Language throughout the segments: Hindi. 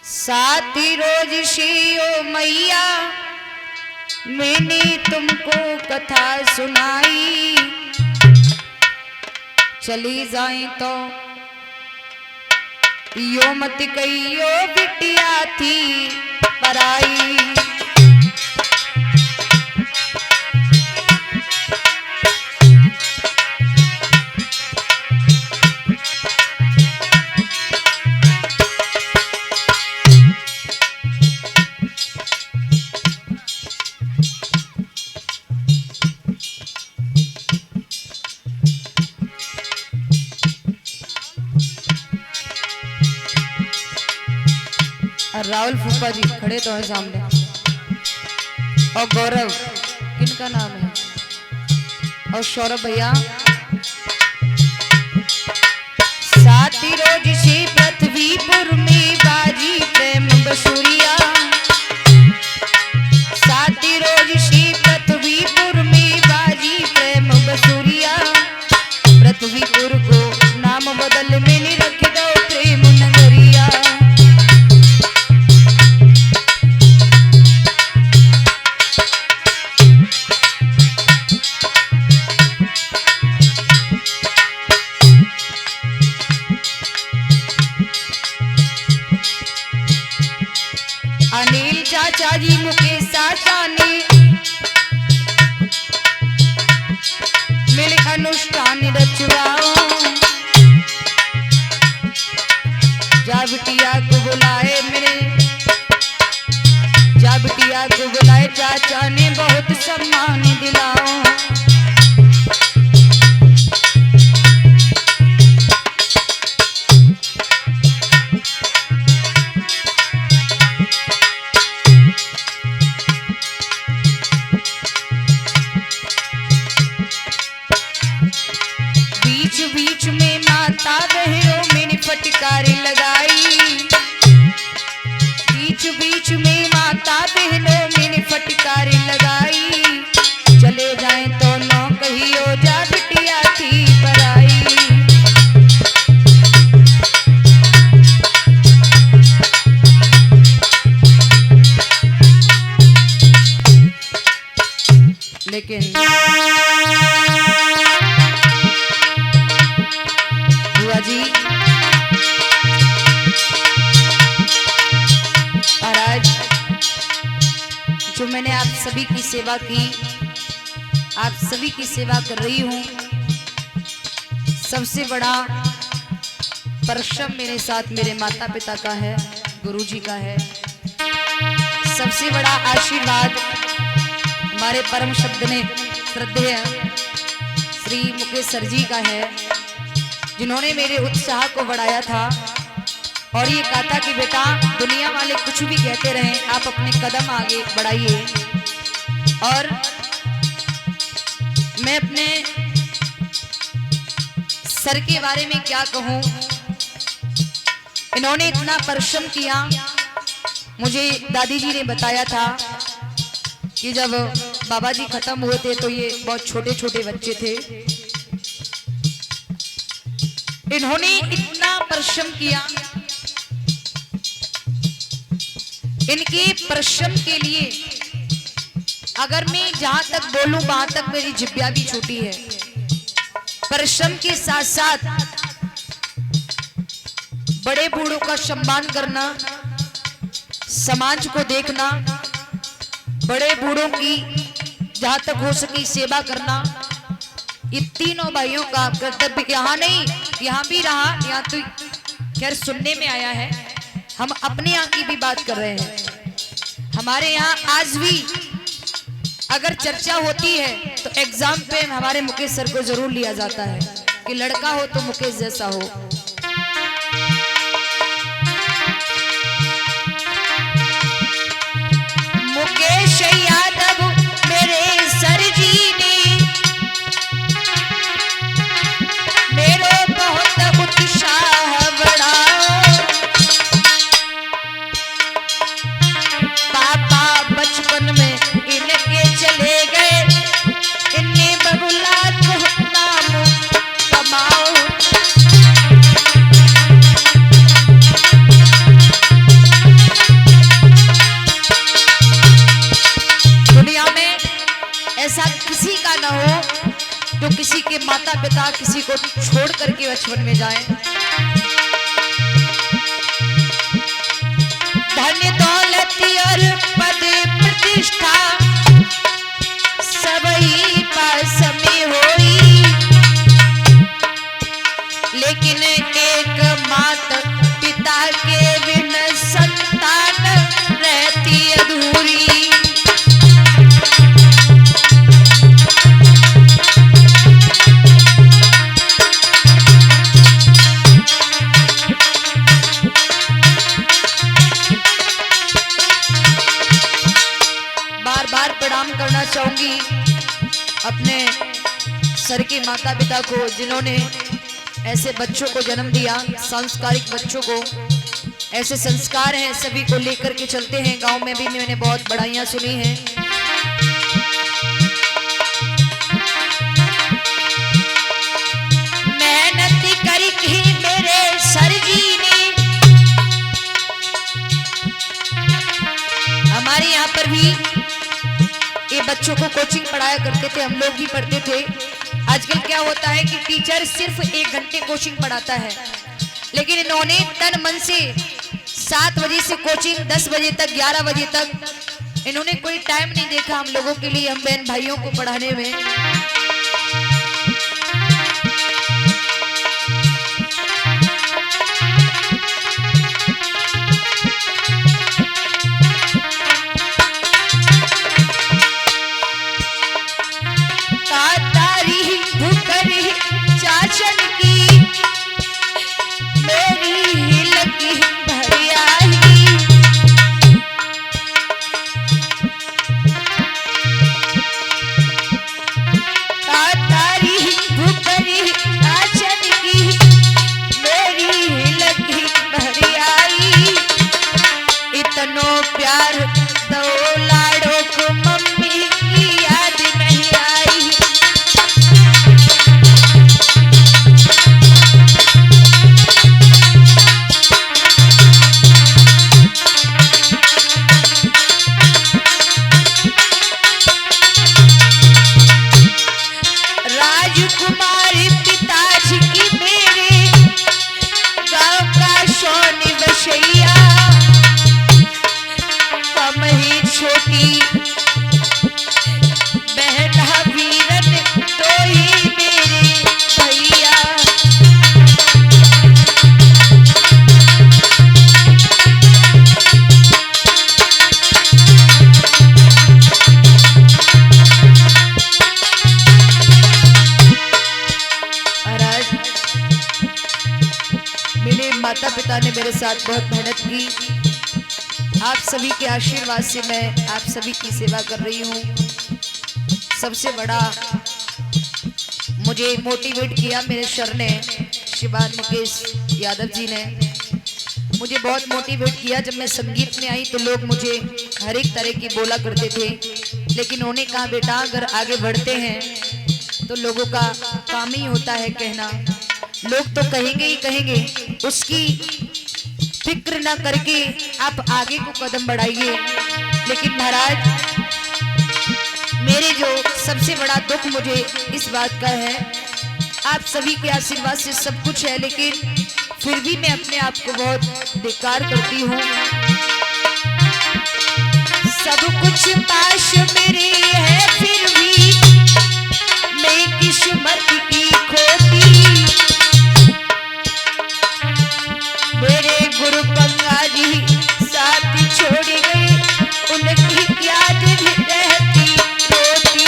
साथी रोज शियो मैया मैंने तुमको कथा सुनाई, चली जाए तो यो मत कहियो बिटिया थी पराई। राहुल फूफा जी खड़े तो हैं सामने, और गौरव किनका नाम है, और सौरभ भैया। साथी रोज से पृथ्वीपुर में बाजी प्रेम बसुरिया, साथी रोज से पृथ्वीपुर में बाजी प्रेम बसुरिया, पृथ्वीपुर को नाम बदल मैंने रख दो प्रेम नगरिया। अनिल चाचा जी मुकेश चाचा ने मिल अनुष्ठान रचवाओ, जा बिटिया को बुलाए मेरे, जा बिटिया को बुलाए चाचा ने बहुत सम्मान दिलाओ। बीच में माता बहनों मैंने फटकारी लगाई, बीच में माता बहनों मैंने फटकारी लगाई, चले जाए तो न कहियो जा बिटिया थी पराई। लेकिन जी और आज जो मैंने आप सभी की सेवा की, आप सभी की सेवा कर रही हूं, सबसे बड़ा परिश्रम मेरे साथ मेरे माता पिता का है, गुरुजी का है। सबसे बड़ा आशीर्वाद हमारे परम शब्द ने श्रद्धेय श्री मुकेश सर जी का है, जिन्होंने मेरे उत्साह को बढ़ाया था और ये कहा था कि बेटा दुनिया वाले कुछ भी कहते रहें, आप अपने कदम आगे बढ़ाइए। और मैं अपने सर के बारे में क्या कहूँ, इन्होंने इतना परिश्रम किया। मुझे दादी जी ने बताया था कि जब बाबा जी खत्म हुए थे तो ये बहुत छोटे छोटे बच्चे थे, इन्होंने इतना परिश्रम किया। इनके परिश्रम के लिए अगर मैं जहां तक बोलूं वहां तक मेरी जिब्या भी छोटी है। परिश्रम के साथ साथ बड़े बूढ़ों का सम्मान करना, समाज को देखना, बड़े बूढ़ों की जहां तक हो सके सेवा करना, ये तीनों भाइयों का कर्तव्य यहाँ नहीं, यहाँ भी रहा। यहाँ तो खैर सुनने में आया है, हम अपने यहाँ की भी बात कर रहे हैं। हमारे यहाँ आज भी अगर चर्चा होती है तो एग्जाम पे हमारे मुकेश सर को जरूर लिया जाता है कि लड़का हो तो मुकेश जैसा हो। मुकेश यादव मेरे सर जी ने मेरे बहुत उत्साह बढ़ाओ। पापा बचपन में इनके चले गए, इन्हें बबुला को नाम कमाओ। होता किसी को छोड़ करके बचपन में जाए। धन दौलत और पद प्रतिष्ठा सबही पास में होई, लेकिन एक माता पिता के बिन संतान रहती अधूरी। बार बार प्रणाम करना चाहूंगी अपने सर के माता पिता को, जिन्होंने ऐसे बच्चों को जन्म दिया, संस्कारिक बच्चों को। ऐसे संस्कार हैं, सभी को लेकर के चलते हैं। गांव में भी मैंने बहुत बड़ाइयां सुनी हैं। मेहनत करी ही मेरे सर जी ने, हमारे यहाँ पर भी ये बच्चों को कोचिंग पढ़ाया करते थे, हम लोग भी पढ़ते थे। आजकल क्या होता है कि टीचर सिर्फ 1 घंटे कोचिंग पढ़ाता है, लेकिन इन्होंने तन मन से 7 बजे से कोचिंग 10 बजे तक 11 बजे तक इन्होंने कोई टाइम नहीं देखा हम लोगों के लिए, हम बहन भाइयों को पढ़ाने में। माता पिता ने मेरे साथ बहुत मेहनत की। आप सभी के आशीर्वाद से मैं आप सभी की सेवा कर रही हूँ। सबसे बड़ा मुझे मोटिवेट किया मेरे सर ने, शिवान मुकेश यादव जी ने मुझे बहुत मोटिवेट किया। जब मैं संगीत में आई तो लोग मुझे हर एक तरह की बोला करते थे, लेकिन उन्होंने कहा बेटा अगर आगे बढ़ते हैं तो लोगों का काम ही होता है कहना। लोग तो कहेंगे ही कहेंगे, उसकी फिक्र ना करके आप आगे को कदम बढ़ाइए। लेकिन महाराज मेरे जो सबसे बड़ा दुख मुझे इस बात का है, आप सभी के आशीर्वाद से सब कुछ है, लेकिन फिर भी मैं अपने आप को बहुत बेकार करती हूँ। सब कुछ पास मेरे है फिर भी मैं किस्मत की खोती। मेरे गुरु गंगा जी साथ छोड़ गए, उनकी याद भी रहती होती।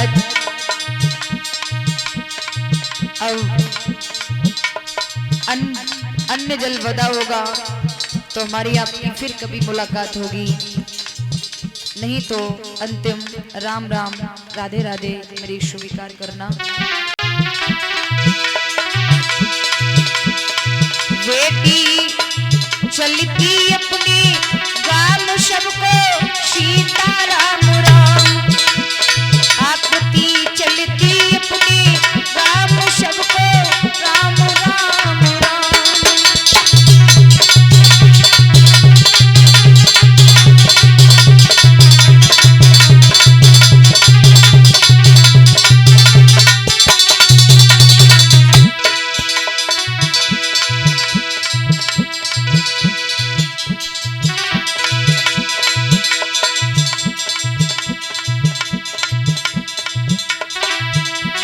शायद अब अन्य जल वदा होगा तो हमारी आपकी फिर कभी मुलाकात होगी, नहीं तो अंतिम राम राम राधे राधे मेरी स्वीकार करना। बेटी चलती अपनी गाम सबको सीता राम राम, आकृति चलती अपनी गाम सबको राम राम राम।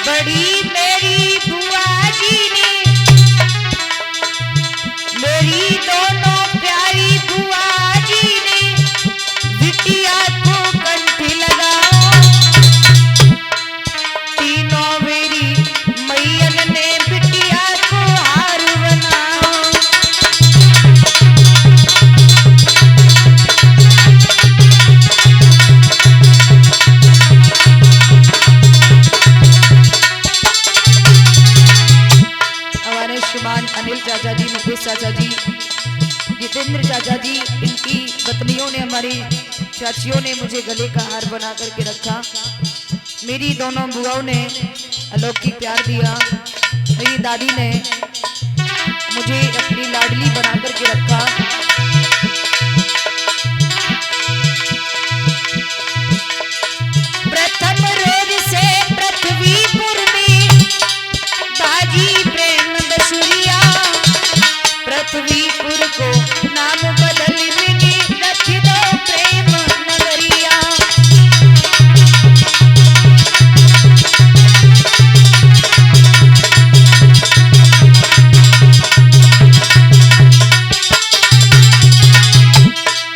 बड़ी मेरी बुआ जी ने, मेरी दोनों प्यारी बुआ जी ने बिटिया को कंठ लगाओ, तीनों मेरी मैयन ने बिटिया को हार बनाओ। श्रीमान अनिल चाचा जी, मुकेश चाचा जी, जितेंद्र चाचा जी, इनकी पत्नियों ने, हमारी चाचियों ने मुझे गले का हार बना करके रखा। मेरी दोनों बुआओं ने अलौकिक प्यार दिया। मेरी दादी ने मुझे अपनी लाडली बना करके रखा। प्रथम रोज से पृथ्वीपुर में बाजी प्रेम दशुरिया, पृथ्वीपुर को नाम बदल मिली रख दो प्रेम नगरिया।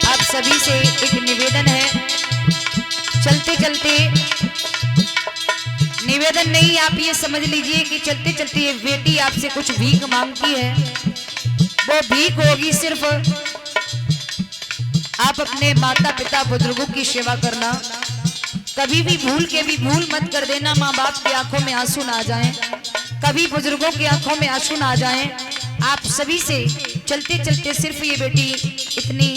आप सभी से एक निवेदन है, चलते चलते, निवेदन नहीं, आप ये समझ लीजिए कि चलते चलते ये बेटी आपसे कुछ भीख मांगती है। वो भीख होगी सिर्फ आप अपने माता पिता बुजुर्गों की सेवा करना। कभी भी भूल के भी भूल मत कर देना माँ बाप की आंखों में आंसू ना आ जाएं, कभी बुजुर्गों की आंखों में आंसू ना आ जाएं। आप सभी से चलते चलते सिर्फ ये बेटी इतनी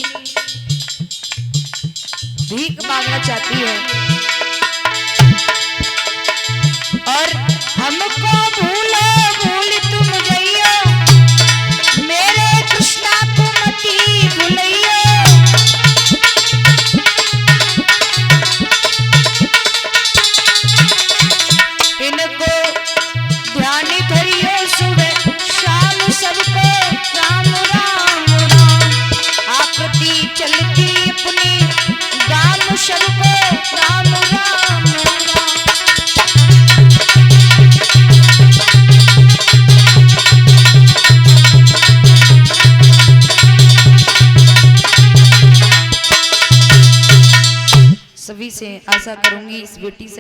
भीख मांगना चाहती है। और हमको भूलो भूल तुम जइयो, मेरे कृष्णा को मती भूलियो। इनको ध्यान धरियो सुबह शाम सबको राम राम राम, आकृति चलती अपनी गाम सबको राम राम राम। सभी से आशा करूंगी इस बेटी से